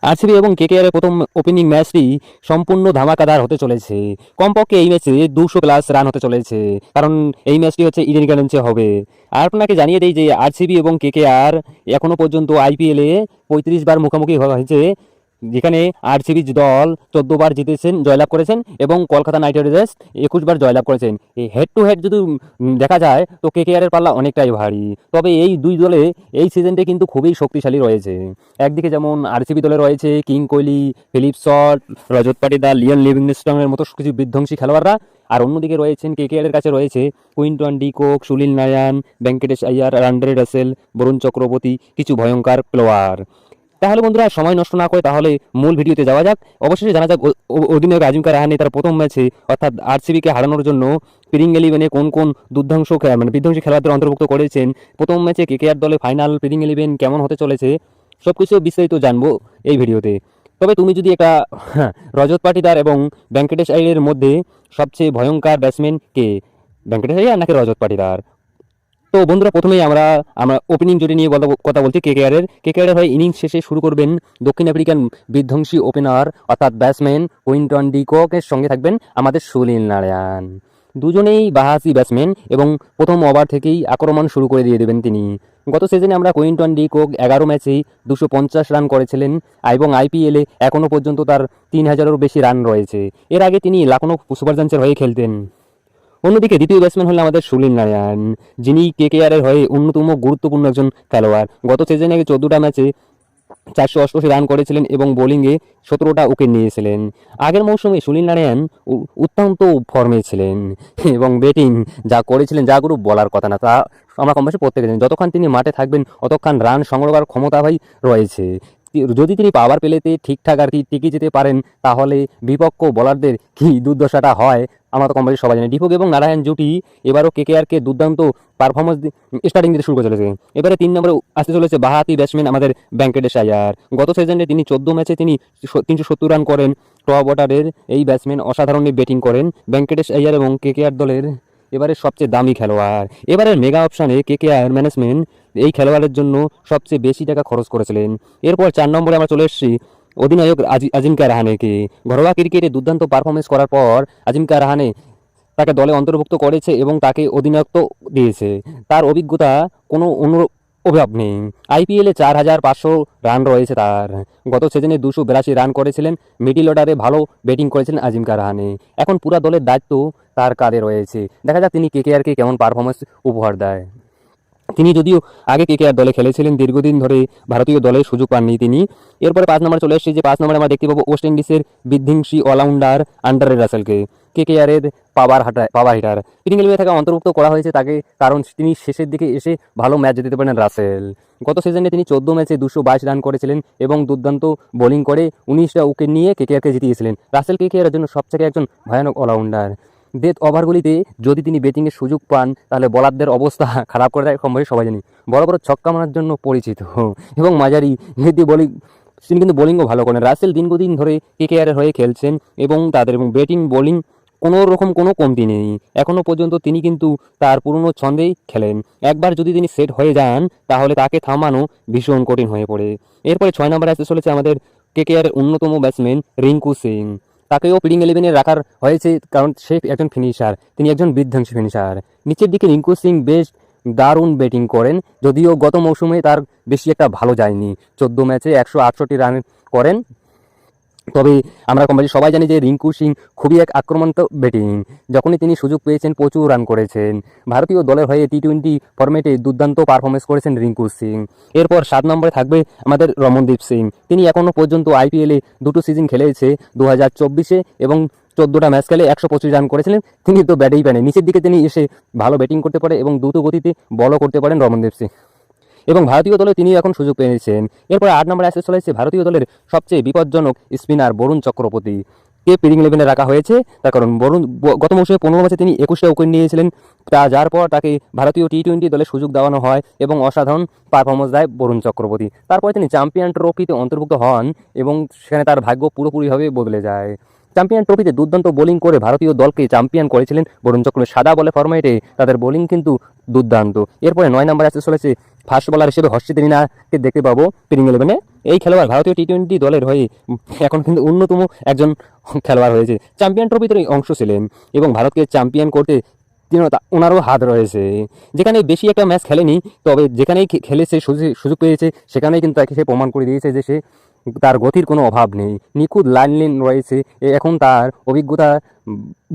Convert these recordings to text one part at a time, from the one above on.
RCB এবং কেকেআরের প্রথম opening ম্যাচটি সম্পূর্ণ ধামাকাদার হতে চলেছে। কমপক্ষে এই ম্যাচে 200+ রান হতে চলেছে, কারণ এই ম্যাচটি হচ্ছে ইডেন গার্ডেন্সে হবে। আর আপনাকে জানিয়ে দেই যে আরসিবি এবং কেকেআর এখনো পর্যন্ত আইপিএলে 35 বার মুখোমুখি হয়েছে, যেখানে আরসিবি দল 14 বার জিতেছেন, জয়লাভ করেছেন, এবং কলকাতা নাইট রাইডার্স 21 বার জয়লাভ করেছেন। এই হেড টু হেড যদি দেখা যায় তো কেকেআর এর পাল্লা অনেকটাই ভারী। তবে এই দুই দলে এই সিজনটি কিন্তু খুবই শক্তিশালী রয়েছে। একদিকে যেমন আরসিবি দলে রয়েছে কিং কোহলি, ফিলিপ শট, রজত পাটিদার, লিয়ন লিভিংস্টনের মতো কিছু বিধ্বংসী খেলোয়াড়রা, আর অন্যদিকে রয়েছেন কেকেআর এর কাছে রয়েছে Quinton de Kock, Sunil Narine, Venkatesh Iyer, Andre Russell, Varun Chakravarthy, কিছু ভয়ঙ্কর প্লেয়ার। তাহলে বন্ধুরা সময় নষ্ট না করে তাহলে মূল ভিডিওতে যাওয়া যাক। অবশেষে জানা যাক অধিনায়ক আজিঙ্কা রাহানে তার প্রথম ম্যাচে অর্থাৎ আরসিবিকে হারানোর জন্য প্লেইং ইলেভেনে কোন কোন বিধ্বংসী খেলোয়াড়দের অন্তর্ভুক্ত করেছেন। প্রথম ম্যাচে কেকেআর দলে ফাইনাল প্লেইং ইলেভেন কেমন হতে চলেছে সবকিছু বিস্তারিত জানবো এই ভিডিওতে। তবে তুমি যদি একটা রজত পাটিদার এবং ভেঙ্কটেশ আইয়ারের মধ্যে সবচেয়ে ভয়ঙ্কর ব্যাটসম্যান কে, ভেঙ্কটেশ আইয়ার নাকি রজত পাটিদার? তো বন্ধুরা প্রথমেই আমরা আমরা ওপেনিং জুটি নিয়ে কথা বলছি। কেকেআরের হয়ে ইনিংস শেষে শুরু করবেন দক্ষিণ আফ্রিকান বিধ্বংসী ওপেনার অর্থাৎ ব্যাটসম্যান কুইন্টন ডি কোকের সঙ্গে থাকবেন আমাদের সুনীল নারায়ণ। দুজনেই বাহাতি ব্যাটসম্যান এবং প্রথম ওভার থেকেই আক্রমণ শুরু করে দিয়ে দেবেন তিনি। গত সিজনে আমরা কুইন্টন ডি কোক 11 ম্যাচেই 250 রান করেছিলেন এবং আইপিএলে এখনও পর্যন্ত তার 3000-এরও বেশি রান রয়েছে। এর আগে তিনি লখনৌ সুপার জায়ান্টসের হয়ে খেলতেন। অন্যদিকে দ্বিতীয় ব্যাটসম্যান হলেন আমাদের সুনীল নারায়ণ, যিনি কেকেআর এর হয়ে অন্যতম গুরুত্বপূর্ণ একজন খেলোয়াড়। গত সিজনে 14টা ম্যাচে 488 রান করেছিলেন এবং বোলিংয়ে 17টা উইকেট নিয়েছিলেন। আগের মৌসুমে সুনীল নারায়ণ অত্যন্ত ফর্মে ছিলেন এবং ব্যাটিং যা করেছিলেন, যা গ্রুপ বলার কথা না, তা আমরা কম বেশি প্রত্যেকে জানি। যতক্ষণ তিনি মাঠে থাকবেন ততক্ষণ রান সংগ্রহ করার ক্ষমতা রয়েছে। যদি তিনি পাওয়ার প্লেতে ঠিকঠাক আর কি টিকে যেতে পারেন তাহলে বিপক্ষ বোলারদের কি দুর্দশাটা হয় আমরা তো কম বেশি সবাই জানি। ডিপক এবং নারায়ণ জুটি এবারও কেকেআরকে দুর্দান্ত পারফরমেন্স স্টার্টিং দিতে শুরু করে চলেছে। এবারে 3 নম্বরে আসতে চলেছে বাহাতি ব্যাটসম্যান আমাদের ভেঙ্কটেশ আইয়ার। গত সিজনে তিনি 14 ম্যাচে তিনি 370 রান করেন। টপ অর্ডারের এই ব্যাটসম্যান অসাধারণ ব্যাটিং করেন। ভেঙ্কটেশ আইয়ার এবং কেকেআর দলের এবারে সবচেয়ে দামি খেলোয়াড়। এবারের মেগা অপশানে কেকেআর ম্যানেজমেন্ট এই খেলোয়াড়ের জন্য সবচেয়ে বেশি টাকা খরচ করেছিলেন। এরপর 4 নম্বরে আমরা চলে এসেছি অধিনায়ক আজিঙ্কা রাহানেকে। ঘরোয়া ক্রিকেটে দুর্দান্ত পারফরমেন্স করার পর আজিঙ্কা রাহানে তাকে দলে অন্তর্ভুক্ত করেছে এবং তাকে অধিনায়কত্ব দিয়েছে। তার অভিজ্ঞতা কোনো অভাব নেই। আইপিএলে 4500 রান রয়েছে তার। গত সিজনে 282 রান করেছিলেন। মিডিল অর্ডারে ভালো ব্যাটিং করেছিলেন আজিঙ্কা রাহানে। এখন পুরা দলের দায়িত্ব তার কাঁধে রয়েছে। দেখা যাক তিনি কেকেআরকে কেমন পারফরমেন্স উপহার দেয়। তিনি যদিও আগে কেকেআর দলে খেলেছিলেন, দীর্ঘদিন ধরে ভারতীয় দলে সুযোগ পাননি তিনি। এরপরে 5 নম্বরে চলে এসেছে যে 5 নম্বরে আমরা দেখতে পাবো ওয়েস্ট ইন্ডিজের বিধ্বংসী অলরাউন্ডার আন্দ্রে রাসেলকে। কেকেআরের পাওয়ার হিটার প্লেইং ইলেভেনে থাকা অন্তর্ভুক্ত করা হয়েছে তাকে, কারণ তিনি শেষের দিকে এসে ভালো ম্যাচ জিতে পারেন রাসেল। গত সিজনে তিনি 14 ম্যাচে 222 রান করেছিলেন এবং দুর্দান্ত বোলিং করে 19টা উইকেট নিয়ে কেকেআরকে জিতিয়েছিলেন। রাসেল কেকেআরের জন্য সবথেকে একজন ভয়ানক অলরাউন্ডার। ডেথ ওভারগুলিতে যদি তিনি ব্যাটিংয়ের সুযোগ পান তাহলে বোলারদের অবস্থা খারাপ করে দেয়, কম বেশি সবাই জানি। বড় বড় ছক্কা মারার জন্য পরিচিত এবং মাঝারি গতি বোলিং, তিনি কিন্তু বোলিংও ভালো করেন। রাসেল দীর্ঘদিন ধরে কেকেআরের হয়ে খেলছেন এবং তাদের ব্যাটিং বোলিং কোনো রকম কোনো কমতি নেই। এখনও পর্যন্ত তিনি কিন্তু তার পুরনো ছন্দেই খেলেন। একবার যদি তিনি সেট হয়ে যান তাহলে তাকে থামানো ভীষণ কঠিন হয়ে পড়ে। এরপরে 6 নম্বরে আসতে চলেছে আমাদের কেকেআরের অন্যতম ব্যাটসম্যান রিঙ্কু সিং। তাকেও প্লেইং ইলেভেনে রাখার হয়েছে কারণ সে একজন ফিনিশার, তিনি একজন বিধ্বংসী ফিনিশার। নিচের দিকে রিঙ্কু সিং বেশ দারুণ ব্যাটিং করেন, যদিও গত মৌসুমে তার বেশি একটা ভালো যায়নি। 14 ম্যাচে 168 রান করেন। তবে আমরা কম বেশি সবাই জানি যে রিঙ্কু সিং খুবই এক আক্রমণাত্মক ব্যাটিং। যখনই তিনি সুযোগ পেয়েছেন প্রচুর রান করেছেন। ভারতীয় দলের হয়ে টি-20 ফরম্যাটে দুর্দান্ত পারফরমেন্স করেছেন রিঙ্কু সিং। এরপর 7 নম্বরে থাকবে আমাদের রমনদীপ সিং। তিনি এখনও পর্যন্ত আইপিএলে 2টো সিজন খেলেছে, 2024-এ এবং 14টা ম্যাচ খেলে 125 রান করেছিলেন। তিনি তো ব্যাটেই পারেন, নিচের দিকে তিনি এসে ভালো ব্যাটিং করতে পারে এবং দ্রুত গতিতে বলও করতে পারেন রমনদীপ সিং, এবং ভারতীয় দলে তিনি এখন সুযোগ পেয়েছেন। এরপরে 8 নম্বরে আসতে চলেছে ভারতীয় দলের সবচেয়ে বিপজ্জনক স্পিনার বরুণ চক্রবর্তী কে প্লেইং ইলেভেনে রাখা হয়েছে। তার কারণ বরুণ গত মৌসুমে 15 ম্যাচে তিনি 21টা উইকেট নিয়েছিলেন। যার পর তাকে ভারতীয় টি-20 দলে সুযোগ দেওয়ানো হয় এবং অসাধারণ পারফরমেন্স দেয় বরুণ চক্রবর্তী। তারপরে তিনি চ্যাম্পিয়ন ট্রফিতে অন্তর্ভুক্ত হন এবং সেখানে তার ভাগ্য পুরোপুরিভাবে বদলে যায়। চ্যাম্পিয়ন ট্রফিতে দুর্দান্ত বোলিং করে ভারতীয় দলকে চ্যাম্পিয়ন করেছিলেন বরুণ চক্রবর্তী। সাদা বলে ফরম্যাটে তাদের বোলিং কিন্তু দুর্দান্ত। এরপরে 9 নম্বরে আসতে চলেছে ফাস্ট বোলার হিসেবে হর্ষিত রিনাকে দেখতে পাবো প্লেইং 11-এ। এই খেলোয়াড় ভারতীয় টি-20 দলের হয়ে এখন কিন্তু অন্যতম একজন খেলোয়াড় হয়েছে, চ্যাম্পিয়ন ট্রফিতে অংশ ছিলেন এবং ভারতকে চ্যাম্পিয়ন করতে ওনারও হাত রয়েছে। যেখানে বেশি একটা ম্যাচ খেলেনি, তবে যেখানেই খেলেছে সুযোগ পেয়েছে সেখানেই কিন্তু তাকে সে প্রমাণ করে দিয়েছে যে সে তার গতির কোনো অভাব নেই, নিখুঁত লাইন রয়েছে। এখন তার অভিজ্ঞতা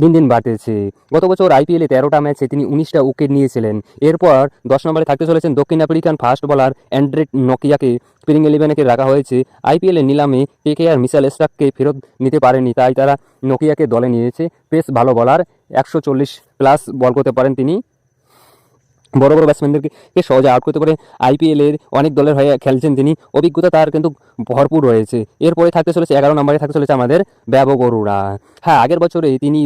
দিন দিন বাড়তেছে। গত বছর আইপিএলে 13টা ম্যাচে তিনি 19টা উইকেট নিয়েছিলেন। এরপর 10 নম্বরে থাকতে চলেছেন দক্ষিণ আফ্রিকান ফাস্ট বোলার অ্যান্ড্রে নকিয়াকে প্লেইং 11-এ রাখা হয়েছে। আইপিএলের নিলামে কেকেআর মিচেল স্টার্ককে ফেরত নিতে পারেনি, তাই তারা নকিয়াকে দলে নিয়েছে। বেশ ভালো বলার, 140+ বল করতে পারেন তিনি, বড় বড় ব্যাটসম্যানদেরকে সহজে আউট করতে পারে। আইপিএলের অনেক দলের হয়ে খেলছেন তিনি, অভিজ্ঞতা তার কিন্তু ভরপুর রয়েছে। এরপরে থাকতে চলেছে 11 নম্বরে থাকতে চলেছে আমাদের বৈভব অরোরা। হ্যাঁ, আগের বছরে তিনি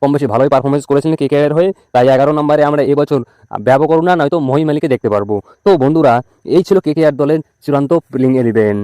কম বেশি ভালোই পারফরমেন্স করেছিলেন কেকেআর হয়ে, তাই 11 নম্বরে আমরা এবছর বৈভব অরোরা নয়তো মহিম আলীকে দেখতে পারবো। তো বন্ধুরা, এই ছিল কেকেআর দলের চূড়ান্ত প্লেইং 11।